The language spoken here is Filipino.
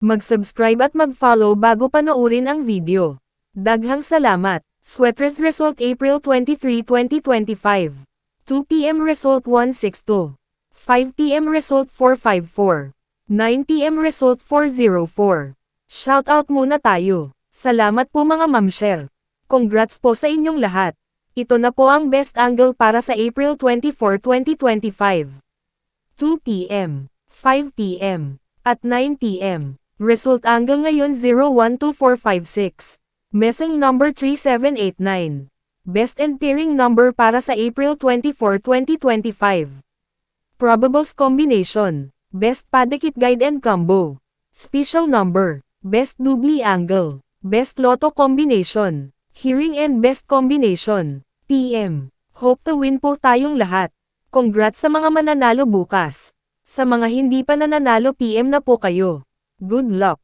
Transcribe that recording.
Mag-subscribe at mag-follow bago panoorin ang video. Daghang salamat. Sweaters result April 23, 2025. 2 p.m. result 162. 5 p.m. result 454. 9 p.m. result 404. Shoutout muna tayo. Salamat po mga mamshare. Congrats po sa inyong lahat. Ito na po ang best angle para sa April 24, 2025. 2 p.m., 5 p.m., at 9 p.m. Result angle ngayon 012456. Missing number 3789. Best and pairing number para sa April 24, 2025. Probables combination. Best padikit guide and combo. Special number. Best doubly angle. Best lotto combination. Hearing and best combination. PM. Hope to win po tayong lahat. Congrats sa mga mananalo bukas. Sa mga hindi pa nananalo PM na po kayo. Good luck.